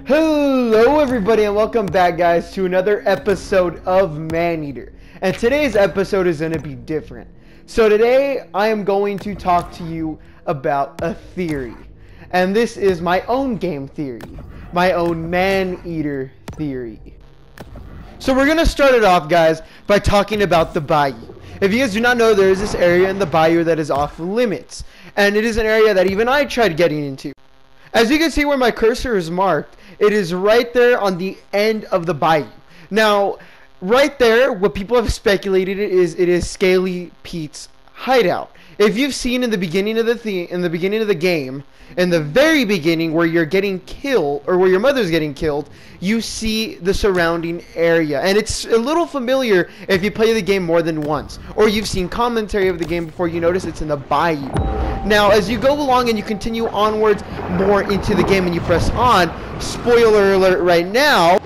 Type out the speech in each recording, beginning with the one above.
Hello everybody and welcome back guys to another episode of ManEater. And today's episode is going to be different. So today I am going to talk to you about a theory. And this is my own game theory. My own ManEater theory. So we're going to start it off guys by talking about the Bayou. If you guys do not know, there is this area in the Bayou that is off limits. And it is an area that even I tried getting into. As you can see where my cursor is marked, it is right there on the end of the Bayou. Now, right there, what people have speculated it is Scaly Pete's hideout. If you've seen in the beginning of the game, in the very beginning where you're getting killed, or where your mother's getting killed, you see the surrounding area. And it's a little familiar if you play the game more than once. Or you've seen commentary of the game before, you notice it's in the Bayou. Now, as you go along and you continue onwards more into the game and you press on, spoiler alert right now,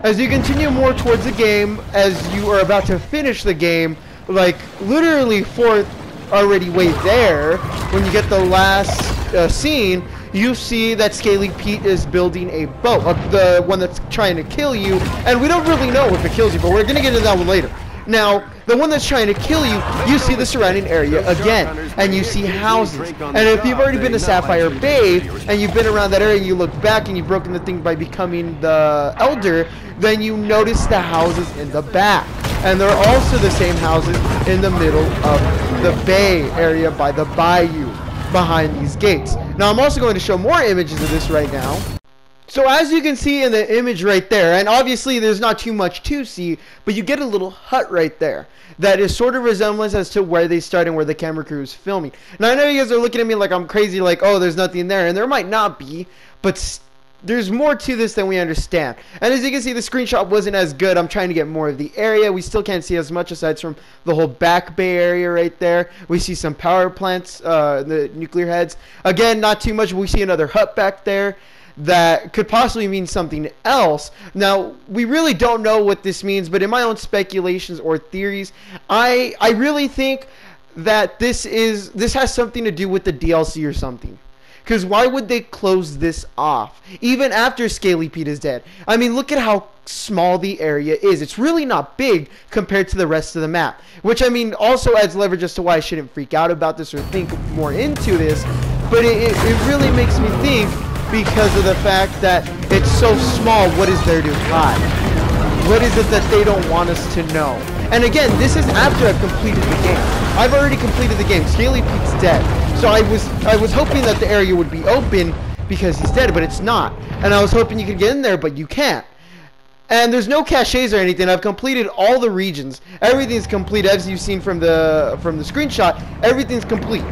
as you continue more towards the game, as you are about to finish the game, like literally fourth already way there, when you get the last scene, you see that Scaly Pete is building a boat, the one that's trying to kill you, and we don't really know if it kills you, but we're going to get into that one later. Now, the one that's trying to kill you, you see the surrounding area again, and you see houses. And if you've already been to Sapphire Bay, and you've been around that area, and you look back, and you've broken the thing by becoming the Elder, then you notice the houses in the back. And they're also the same houses in the middle of the bay area by the Bayou, behind these gates. Now, I'm also going to show more images of this right now. So as you can see in the image right there, and obviously there's not too much to see, but you get a little hut right there that is sort of resemblance as to where they start and where the camera crew is filming. Now I know you guys are looking at me like I'm crazy, like, oh, there's nothing there, and there might not be, but there's more to this than we understand. And as you can see, the screenshot wasn't as good. I'm trying to get more of the area. We still can't see as much aside from the whole back bay area right there. We see some power plants, the nuclear heads. Again, not too much. We see another hut back there that could possibly mean something else. Now, we really don't know what this means, but in my own speculations or theories, I really think that this has something to do with the DLC or something. Because why would they close this off, even after Scaly Pete is dead? I mean, look at how small the area is. It's really not big compared to the rest of the map. Which, I mean, also adds leverage as to why I shouldn't freak out about this or think more into this. But it really makes me think, because of the fact that it's so small, what is there to hide? What is it that they don't want us to know? And again, this is after I've completed the game. I've already completed the game. Scaly Pete's dead. So I was hoping that the area would be open because he's dead, but it's not. And I was hoping you could get in there, but you can't. And there's no caches or anything. I've completed all the regions. Everything's complete, as you've seen from the screenshot. Everything's complete.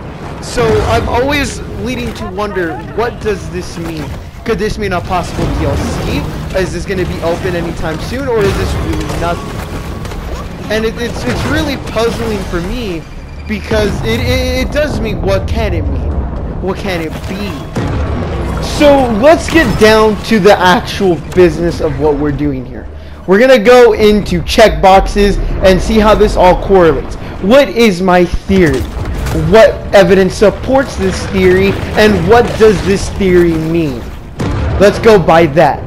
So I'm always leading to wonder, what does this mean? Could this mean a possible DLC? Is this going to be open anytime soon, or is this really nothing? And it's really puzzling for me, because it does mean, what can it mean? What can it be? So let's get down to the actual business of what we're doing here. We're going to go into checkboxes and see how this all correlates. What is my theory? What evidence supports this theory, and what does this theory mean? Let's go by that.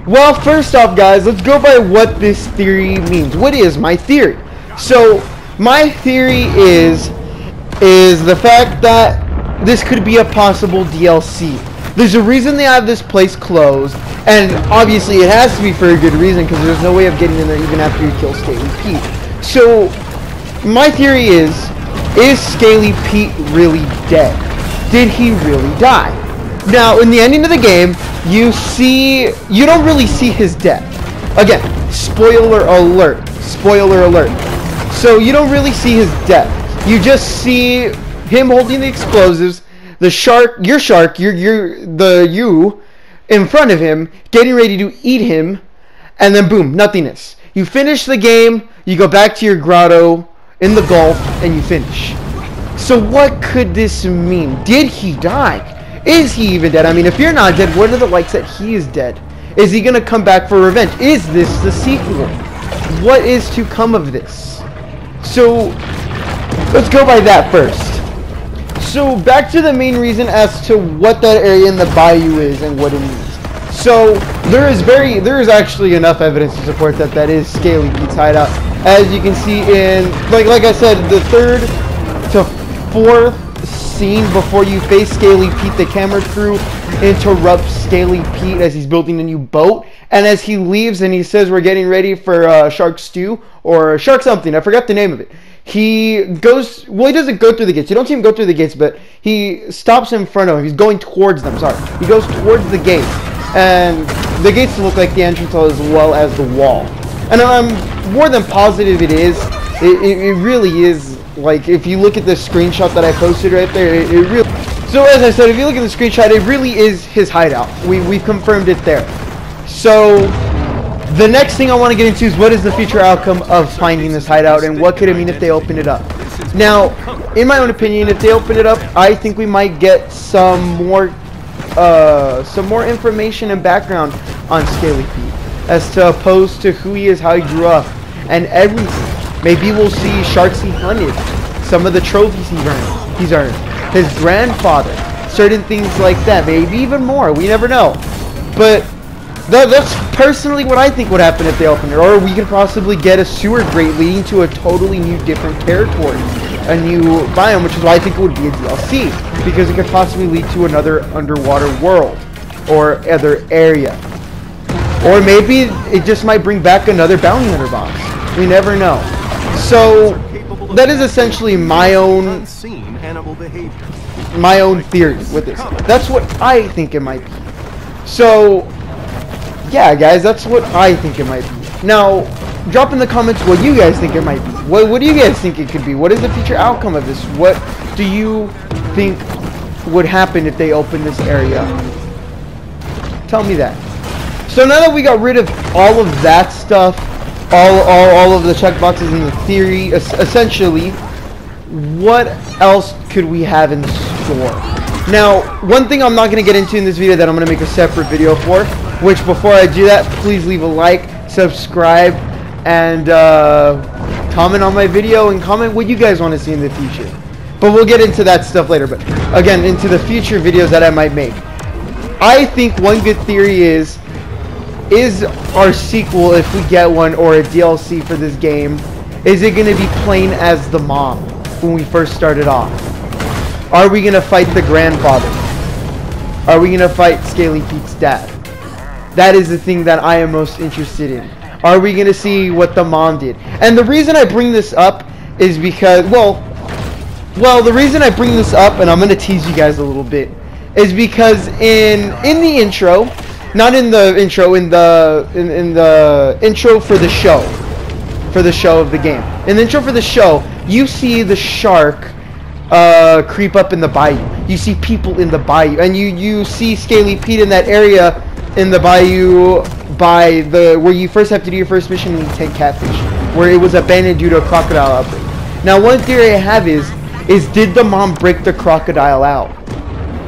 Well, first off, guys, let's go by what this theory means. What is my theory? So, my theory is the fact that this could be a possible DLC. There's a reason they have this place closed, and obviously it has to be for a good reason, because there's no way of getting in there even after you kill Scaly Pete. So, my theory is Scaly Pete really dead? Did he really die? Now, in the ending of the game, you don't really see his death. Again, spoiler alert. Spoiler alert. So you don't really see his death. You just see him holding the explosives, the shark, you in front of him, getting ready to eat him, and then boom, nothingness. You finish the game, you go back to your grotto in the Gulf, and you finish. So what could this mean? Did he die? Is he even dead? I mean, if you're not dead, what are the likes that he is dead? Is he gonna come back for revenge? Is this the sequel? What is to come of this? So let's go by that first. So back to the main reason as to what that area in the Bayou is and what it means. So there is actually enough evidence to support that that is Scaly Pete's hideout. As you can see in, like I said, the 3rd to 4th scene before you face Scaly Pete, the camera crew interrupts Scaly Pete as he's building a new boat, and as he leaves and he says we're getting ready for shark stew or shark something, I forgot the name of it. He goes, well, he doesn't go through the gates. You don't see him go through the gates, but he stops in front of him. He's going towards them, sorry. He goes towards the gate, and the gates look like the entrance as well as the wall. And I'm more than positive it is. It really is. Like, if you look at the screenshot that I posted right there, it really... So, as I said, if you look at the screenshot, it really is his hideout. We've confirmed it there. So, the next thing I want to get into is what is the future outcome of finding this hideout, and what could it mean if they open it up? Now, in my own opinion, if they open it up, I think we might get some more information and background on Scaly Pete, as to opposed to who he is, how he grew up, and everything. Maybe we'll see sharks he hunted, some of the trophies he's earned, his grandfather, certain things like that, maybe even more, we never know. But that's personally what I think would happen if they open it. Or we could possibly get a sewer grate leading to a totally new, different territory, a new biome, which is why I think it would be a DLC, because it could possibly lead to another underwater world or other area. Or maybe it just might bring back another bounty hunter box. We never know. So that is essentially my own theory with this. That's what I think it might be. So yeah, guys, that's what I think it might be. Now, drop in the comments what you guys think it might be. What do you guys think it could be? What is the future outcome of this? What do you think would happen if they open this area? Tell me that. So now that we got rid of all of that stuff, all of the checkboxes in the theory, essentially, what else could we have in store? Now, one thing I'm not going to get into in this video that I'm going to make a separate video for, which before I do that, please leave a like, subscribe, and comment on my video, and comment what you guys want to see in the future. But we'll get into that stuff later. But again, into the future videos that I might make. I think one good theory is our sequel, if we get one, or a DLC for this game, is it going to be playing as the mom when we first started off? Are we going to fight the grandfather? Are we going to fight Scaly Pete's dad? That is the thing that I am most interested in. Are we going to see what the mom did? And the reason I bring this up is because, well, the reason I bring this up, and I'm going to tease you guys a little bit, is because in the intro, not in the intro, in the intro for the show of the game. In the intro for the show, you see the shark creep up in the bayou. You see people in the bayou, and you see Scaly Pete in that area in the bayou by where you first have to do your first mission in 10 catfish, where it was abandoned due to a crocodile outbreak. Now, one theory I have is did the mom break the crocodile out?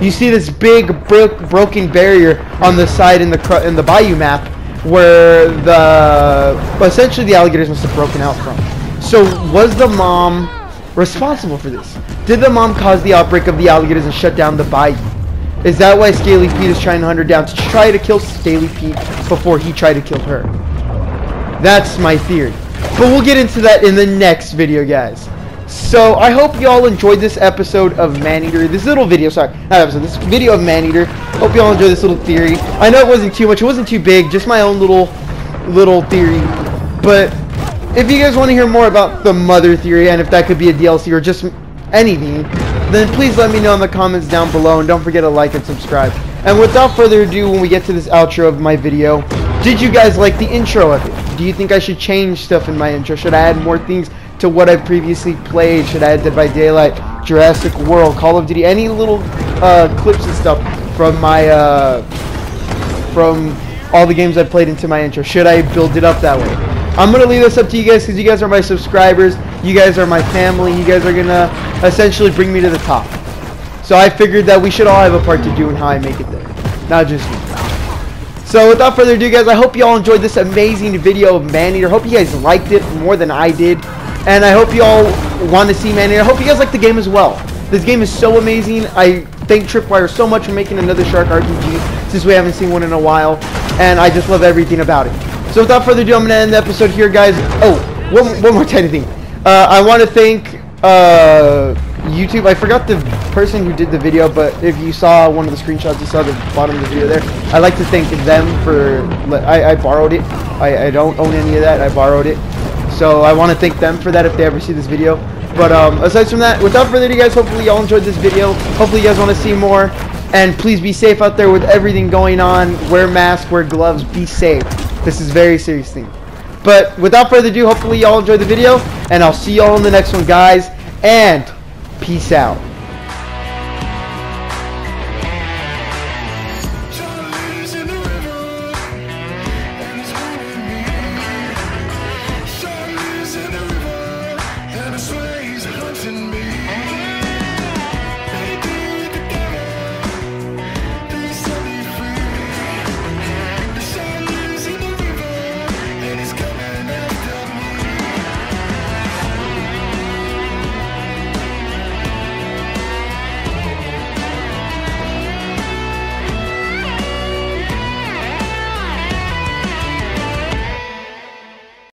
You see this big broken barrier on the side in the bayou map where essentially the alligators must have broken out from. So was the mom responsible for this? Did the mom cause the outbreak of the alligators and shut down the bayou? Is that why Scaly Pete is trying to hunt her down, to try to kill Scaly Pete before he tried to kill her? That's my theory. But we'll get into that in the next video, guys. So I hope y'all enjoyed this episode of ManEater. This little video, sorry, not episode, this video of ManEater. Hope y'all enjoyed this little theory. I know it wasn't too much, it wasn't too big, just my own little theory. But if you guys want to hear more about the mother theory, and if that could be a DLC or just anything, then please let me know in the comments down below, and don't forget to like and subscribe. And without further ado, when we get to this outro of my video, did you guys like the intro of it? Do you think I should change stuff in my intro? Should I add more things to what I've previously played? Should I add Dead by Daylight, Jurassic World, Call of Duty, any little clips and stuff from my from all the games I've played into my intro? Should I build it up that way? I'm gonna leave this up to you guys, because you guys are my subscribers, you guys are my family, you guys are gonna essentially bring me to the top. So I figured that we should all have a part to do in how I make it there, not just me. So without further ado, guys, I hope you all enjoyed this amazing video of ManEater. Hope you guys liked it more than I did. And I hope you all want to see ManEater. I hope you guys like the game as well. This game is so amazing. I thank Tripwire so much for making another Shark RPG, since we haven't seen one in a while, and I just love everything about it. So without further ado, I'm going to end the episode here, guys. Oh, one more tiny thing. I want to thank YouTube. I forgot the person who did the video, but if you saw one of the screenshots, you saw the bottom of the video there. I'd like to thank them for, I borrowed it. I don't own any of that. I borrowed it. So I want to thank them for that if they ever see this video. But aside from that, without further ado, guys, hopefully y'all enjoyed this video. Hopefully you guys want to see more. And please be safe out there with everything going on. Wear masks, wear gloves, be safe. This is a very serious thing. But without further ado, hopefully y'all enjoyed the video. And I'll see y'all in the next one, guys. And peace out. In the river, and a sway's hunting me.